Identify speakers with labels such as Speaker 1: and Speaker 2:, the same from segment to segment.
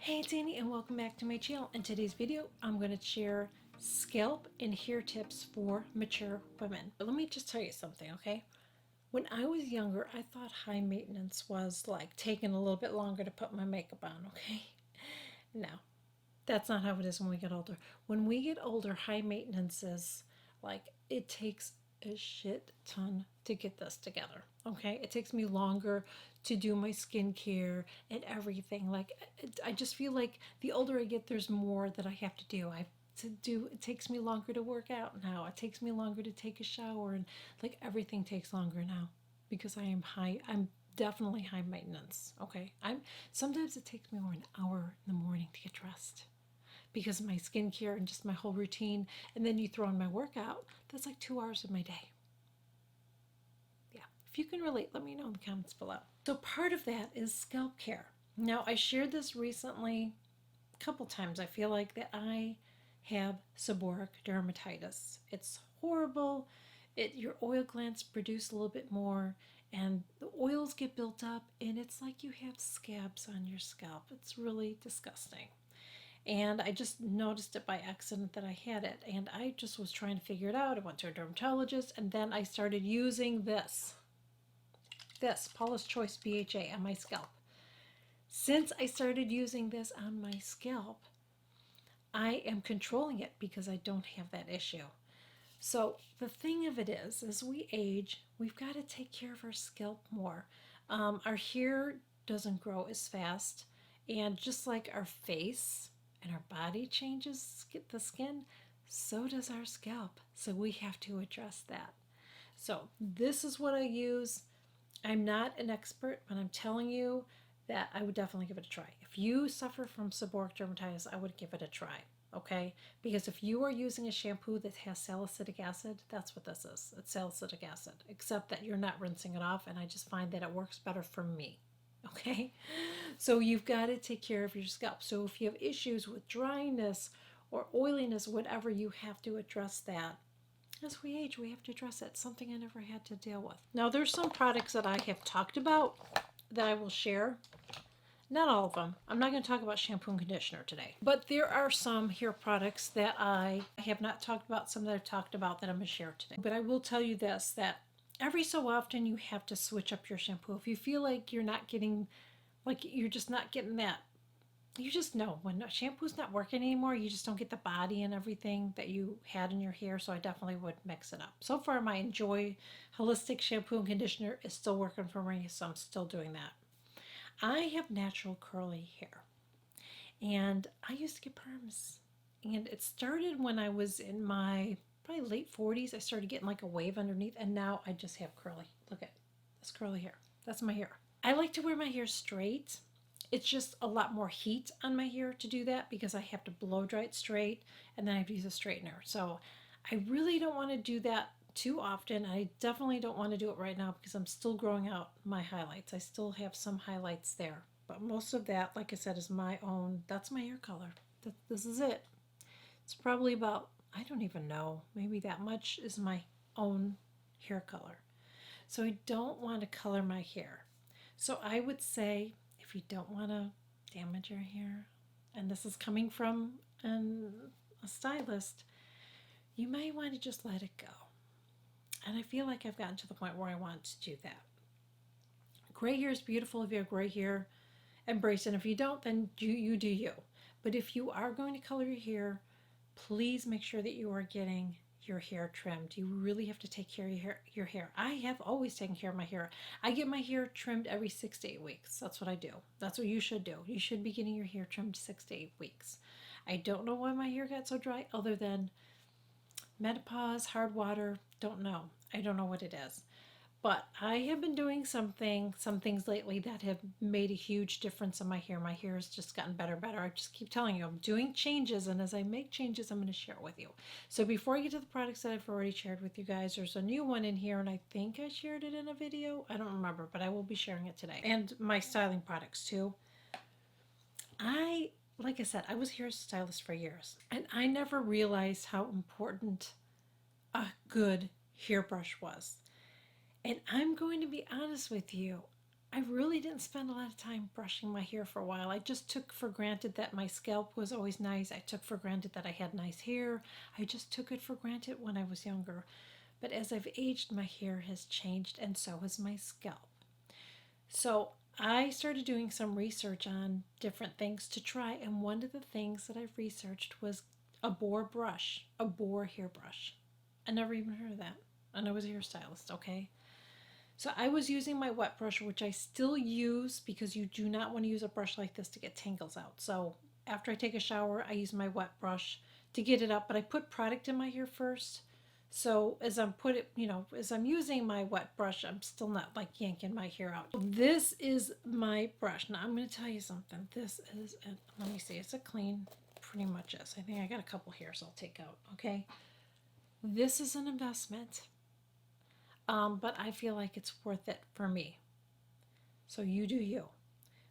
Speaker 1: Hey, it's Annie and welcome back to my channel. In today's video, I'm going to share scalp and hair tips for mature women. But let me just tell you something, okay? When I was younger, I thought high maintenance was like taking a little bit longer to put my makeup on, okay? No, that's not how it is when we get older. When we get older, high maintenance is like it takes a shit ton to get this together. Okay, it takes me longer to do my skincare and everything. Like I just feel like the older I get, there's more that I have to do. It takes me longer to work out now. It takes me longer to take a shower, and like everything takes longer now because I'm definitely high maintenance. Okay, I'm sometimes it takes me over an hour in the morning to get dressed because of my skincare and just my whole routine. And then you throw in my workout, that's like 2 hours of my day. Yeah, if you can relate, let me know in the comments below. So part of that is scalp care. Now, I shared this recently a couple times. I feel like that I have seborrheic dermatitis. It's horrible. Your oil glands produce a little bit more, and the oils get built up, and it's like you have scabs on your scalp. It's really disgusting. And I just noticed it by accident that I had it, and I just was trying to figure it out. I went to a dermatologist, and then I started using this Paula's Choice BHA on my scalp. Since I started using this on my scalp, I am controlling it because I don't have that issue. So the thing of it is, as we age, we've got to take care of our scalp more. Our hair doesn't grow as fast, and just like our face and our body changes the skin, so does our scalp. So we have to address that. So this is what I use. I'm not an expert, but I'm telling you that I would definitely give it a try. If you suffer from seborrheic dermatitis, I would give it a try. Okay? Because if you are using a shampoo that has salicylic acid, that's what this is. It's salicylic acid, except that you're not rinsing it off, and I just find that it works better for me. Okay? So you've got to take care of your scalp. So if you have issues with dryness or oiliness, whatever, you have to address that. As we age, we have to address it. Something I never had to deal with. Now, there's some products that I have talked about that I will share. Not all of them. I'm not going to talk about shampoo and conditioner today. But there are some hair products that I have not talked about, some that I've talked about that I'm going to share today. But I will tell you this, that every so often you have to switch up your shampoo. If you feel like you're not getting, like you're just not getting that, you just know when shampoo's not working anymore, you just don't get the body and everything that you had in your hair. So I definitely would mix it up. So far, my Enjoy Holistic Shampoo and Conditioner is still working for me, so I'm still doing that. I have natural curly hair, and I used to get perms. And it started when I was in my probably late 40s. I started getting like a wave underneath, and now I just have curly. Look at this curly hair. That's my hair. I like to wear my hair straight. It's just a lot more heat on my hair to do that because I have to blow dry it straight, and then I have to use a straightener. So I really don't want to do that too often. I definitely don't want to do it right now because I'm still growing out my highlights. I still have some highlights there, but most of that, like I said, is my own. That's my hair color. This is it. It's probably about, I don't even know, maybe that much is my own hair color. So I don't want to color my hair. So I would say if you don't want to damage your hair, and this is coming from a stylist, you may want to just let it go. And I feel like I've gotten to the point where I want to do that. Gray hair is beautiful. If you have gray hair, embrace it. If you don't, then you do you. But if you are going to color your hair, please make sure that you are getting your hair trimmed. You really have to take care of your hair. I have always taken care of my hair. I get my hair trimmed every 6 to 8 weeks. That's what I do. That's what you should do. You should be getting your hair trimmed 6 to 8 weeks. I don't know why my hair got so dry other than menopause, hard water, don't know. I don't know what it is. But I have been doing some things lately that have made a huge difference in my hair. My hair has just gotten better and better. I just keep telling you, I'm doing changes, and as I make changes, I'm going to share it with you. So before I get to the products that I've already shared with you guys, there's a new one in here, and I think I shared it in a video. I don't remember, but I will be sharing it today. And my styling products too. Like I said, I was a hairstylist for years, and I never realized how important a good hairbrush was. And I'm going to be honest with you, I really didn't spend a lot of time brushing my hair for a while. I just took for granted that my scalp was always nice. I took for granted that I had nice hair. I just took it for granted when I was younger. But as I've aged, my hair has changed and so has my scalp. So I started doing some research on different things to try, and one of the things that I've researched was a boar brush, a boar hairbrush. I never even heard of that. And I was a hairstylist, okay? So I was using my wet brush, which I still use because you do not want to use a brush like this to get tangles out. So after I take a shower, I use my wet brush to get it up, but I put product in my hair first. So as as I'm using my wet brush, I'm still not like yanking my hair out. This is my brush. Now I'm going to tell you something. Let me see, it's a clean, pretty much is. I think I got a couple hairs I'll take out, okay? This is an investment. But I feel like it's worth it for me. So you do you.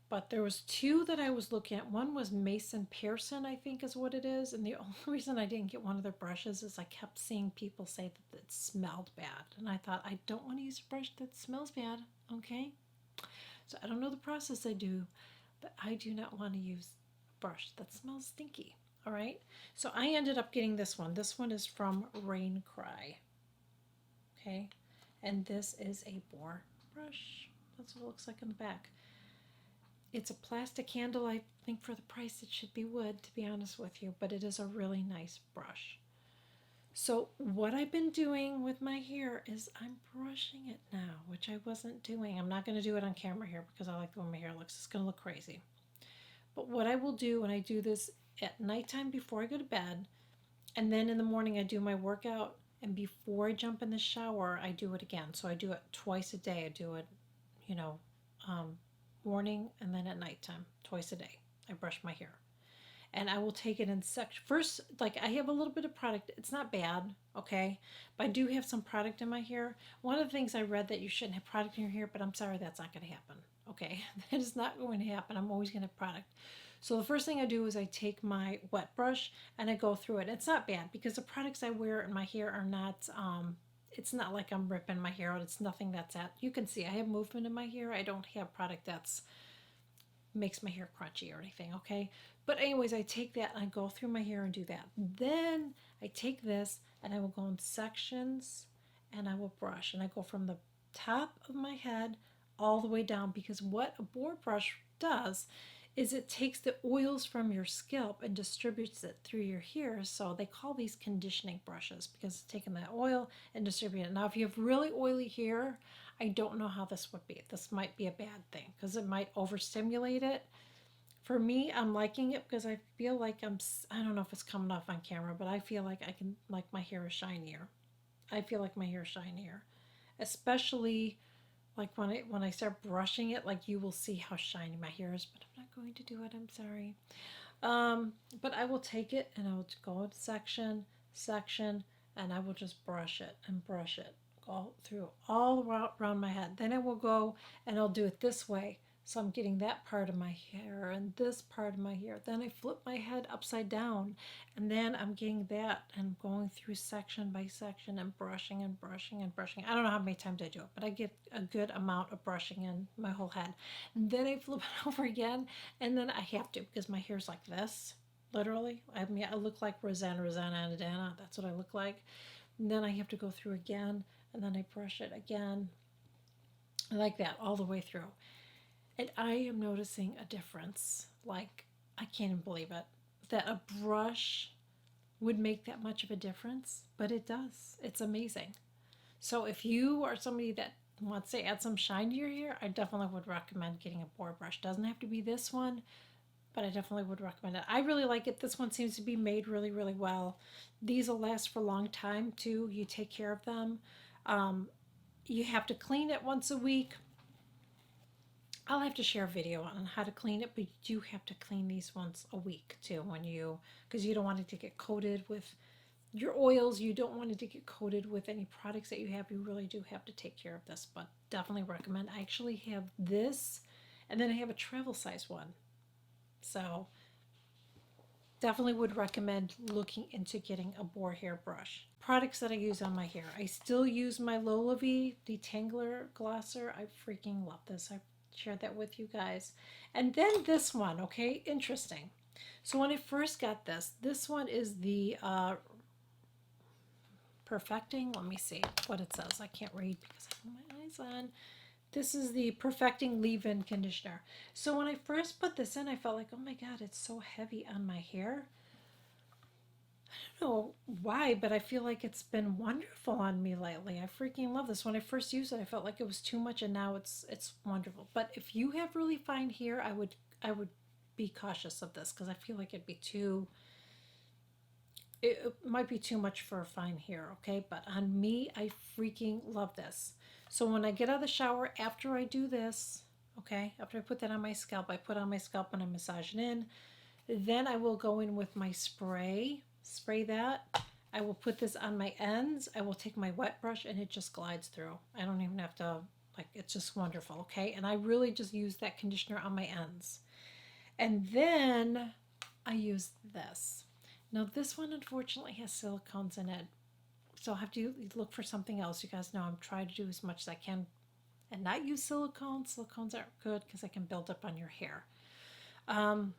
Speaker 1: But there was two that I was looking at. One was Mason Pearson, I think is what it is. And the only reason I didn't get one of their brushes is I kept seeing people say that it smelled bad. And I thought, I don't want to use a brush that smells bad, okay? So I don't know the process they do, but I do not want to use a brush that smells stinky, all right? So I ended up getting this one. This one is from Rain Cry, okay? And this is a boar brush. That's what it looks like in the back. It's a plastic handle. I think for the price it should be wood, to be honest with you, but it is a really nice brush. So what I've been doing with my hair is I'm brushing it now, which I wasn't doing. I'm not going to do it on camera here because I like the way my hair looks. It's going to look crazy. But what I will do when I do this at nighttime before I go to bed, and then in the morning I do my workout, and before I jump in the shower, I do it again. So I do it twice a day. I do it, you know, morning and then at nighttime, twice a day. I brush my hair. And I will take it in section. First, like I have a little bit of product. It's not bad, okay? But I do have some product in my hair. One of the things I read that you shouldn't have product in your hair, but I'm sorry, that's not going to happen, okay? That is not going to happen. I'm always going to have product. So the first thing I do is I take my wet brush and I go through it. It's not bad because the products I wear in my hair are not, it's not like I'm ripping my hair out. It's nothing that's at, you can see I have movement in my hair. I don't have product that's makes my hair crunchy or anything, okay? But anyways, I take that and I go through my hair and do that. Then I take this and I will go in sections and I will brush. And I go from the top of my head all the way down because what a boar brush does is it takes the oils from your scalp and distributes it through your hair. So they call these conditioning brushes because it's taking that oil and distributing it. Now, if you have really oily hair, I don't know how this would be. This might be a bad thing because it might overstimulate it. For me, I'm liking it because I feel like I don't know if it's coming off on camera, but I feel like like my hair is shinier. I feel like my hair is shinier, especially like when I start brushing it, like you will see how shiny my hair is, but I'm not going to do it. I'm sorry. But I will take it and I will go into section, and I will just brush it and brush it all through all around my head. Then I will go and I'll do it this way. So I'm getting that part of my hair and this part of my hair. Then I flip my head upside down and then I'm getting that and going through section by section and brushing and brushing and brushing. I don't know how many times I do it, but I get a good amount of brushing in my whole head. And then I flip it over again and then I have to because my hair's like this, literally. I mean, I look like Rosanna and Adana. That's what I look like. And then I have to go through again and then I brush it again like that all the way through. And I am noticing a difference. Like, I can't even believe it. That a brush would make that much of a difference, but it does. It's amazing. So if you are somebody that wants to add some shine to your hair, I definitely would recommend getting a boar brush. Doesn't have to be this one, but I definitely would recommend it. I really like it. This one seems to be made really, really well. These will last for a long time too. You take care of them. You have to clean it once a week. I'll have to share a video on how to clean it, but you do have to clean these once a week too because you don't want it to get coated with your oils. You don't want it to get coated with any products that you have. You really do have to take care of this, but definitely recommend. I actually have this and then I have a travel size one. So definitely would recommend looking into getting a boar hair brush. Products that I use on my hair. I still use my Lola V Detangler Glosser. I freaking love this. share that with you guys. And then this one, okay, interesting. So when I first got this one is the Perfecting. Let me see what it says. I can't read because I have my eyes on. This is the Perfecting Leave-In Conditioner. So when I first put this in, I felt like, oh my God, it's so heavy on my hair. I don't know why, but I feel like it's been wonderful on me lately. I freaking love this. When I first used it, I felt like it was too much, and now it's wonderful. But if you have really fine hair, I would be cautious of this because I feel like it might be too much for fine hair, okay? But on me, I freaking love this. So when I get out of the shower, after I do this, okay, after I put that on my scalp, I put on my scalp and I massage it in. Then I will go in with my spray that. I will put this on my ends. I will take my wet brush and it just glides through. I don't even have to, like, it's just wonderful, okay? And I really just use that conditioner on my ends. And then I use this. Now this one unfortunately has silicones in it, so I'll have to look for something else. You guys know I'm trying to do as much as I can and not use silicones. Silicones aren't good because they can build up on your hair. And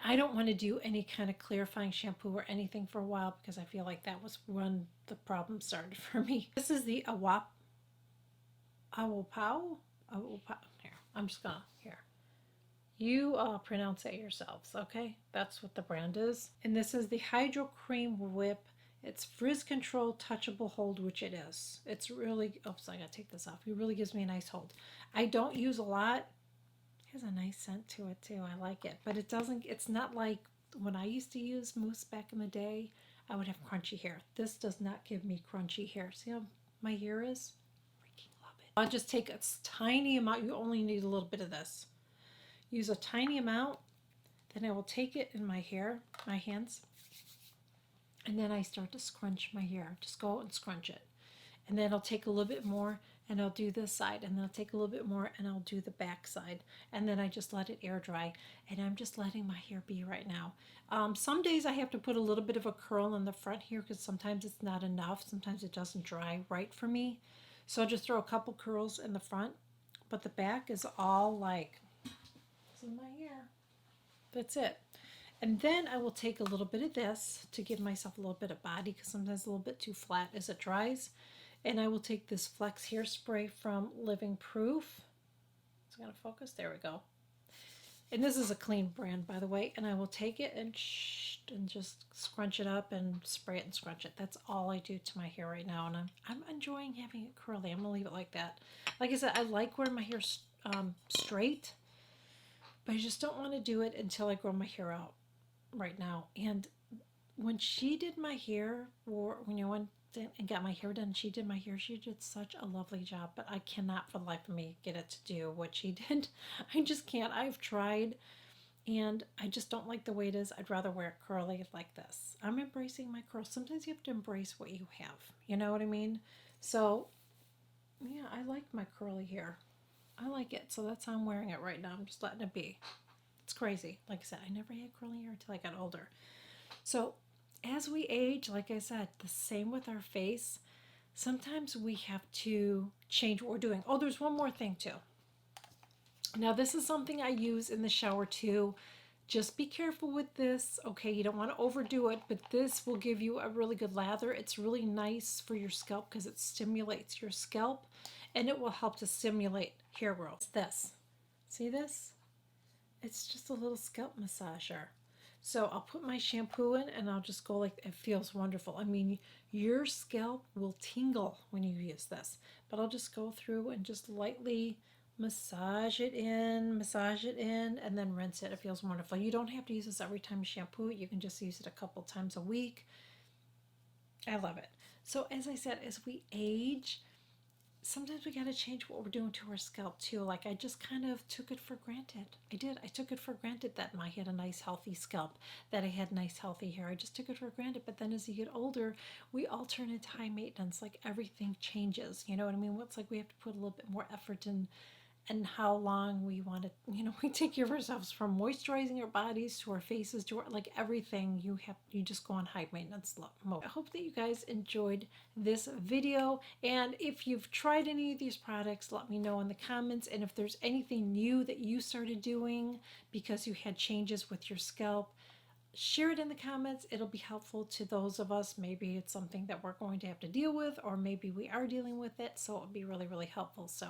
Speaker 1: I don't want to do any kind of clarifying shampoo or anything for a while because I feel like that was when the problem started for me. This is the Awopao. Here, I'm just gonna, here. You pronounce it yourselves, okay? That's what the brand is. And this is the Hydro Cream Whip. It's frizz control touchable hold, which it is. It's really, oops, I gotta take this off. It really gives me a nice hold. I don't use a lot. It has a nice scent to it too. I like it. But it's not like when I used to use mousse back in the day, I would have crunchy hair. This does not give me crunchy hair. See how my hair is? Freaking love it. I'll just take a tiny amount. You only need a little bit of this. Use a tiny amount, then I will take it in my hair, my hands, and then I start to scrunch my hair. Just go and scrunch it. And then I'll take a little bit more and I'll do this side, and then I'll take a little bit more and I'll do the back side. And then I just let it air dry, and I'm just letting my hair be right now. Some days I have to put a little bit of a curl in the front here because sometimes it's not enough. Sometimes it doesn't dry right for me. So I'll just throw a couple curls in the front, but the back is all like, in my hair. That's it. And then I will take a little bit of this to give myself a little bit of body because sometimes it's a little bit too flat as it dries. And I will take this Flex Hairspray from Living Proof. It's going to focus. There we go. And this is a clean brand, by the way. And I will take it and just scrunch it up and spray it and scrunch it. That's all I do to my hair right now. And I'm enjoying having it curly. I'm going to leave it like that. Like I said, I like wearing my hair straight, but I just don't want to do it until I grow my hair out right now. And when she did my hair, or when you went and got my hair done, she did my hair. She did such a lovely job, but I cannot for the life of me get it to do what she did. I just can't. I've tried, and I just don't like the way it is. I'd rather wear it curly like this. I'm embracing my curls. Sometimes you have to embrace what you have. You know what I mean? So, yeah, I like my curly hair. I like it, so that's how I'm wearing it right now. I'm just letting it be. It's crazy. Like I said, I never had curly hair until I got older. So as we age, like I said, the same with our face. Sometimes we have to change what we're doing. Oh, there's one more thing too. Now this is something I use in the shower too. Just be careful with this. Okay, you don't want to overdo it, but this will give you a really good lather. It's really nice for your scalp because it stimulates your scalp, and it will help to stimulate hair growth. It's this. See this? It's just a little scalp massager. So I'll put my shampoo in and I'll just go like, it feels wonderful. I mean, your scalp will tingle when you use this. But I'll just go through and just lightly massage it in, and then rinse it. It feels wonderful. You don't have to use this every time you shampoo it. You can just use it a couple times a week. I love it. So as I said, as we age, sometimes we got to change what we're doing to our scalp too. Like I just kind of took it for granted. I did. I took it for granted that I had a nice healthy scalp, that I had nice healthy hair. I just took it for granted. But then as you get older, we all turn into high maintenance. Like everything changes. You know what I mean? It's like we have to put a little bit more effort and how long we want to, we take care of ourselves, from moisturizing our bodies to our faces to our, like everything. You just go on high maintenance mode. I hope that you guys enjoyed this video, and if you've tried any of these products, let me know in the comments. And if there's anything new that you started doing because you had changes with your scalp, share it in the comments. It'll be helpful to those of us. Maybe it's something that we're going to have to deal with, or maybe we are dealing with it, so it'll be really, really helpful. So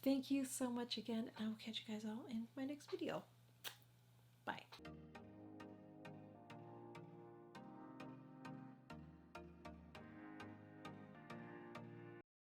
Speaker 1: thank you so much again, and I will catch you guys all in my next video. Bye.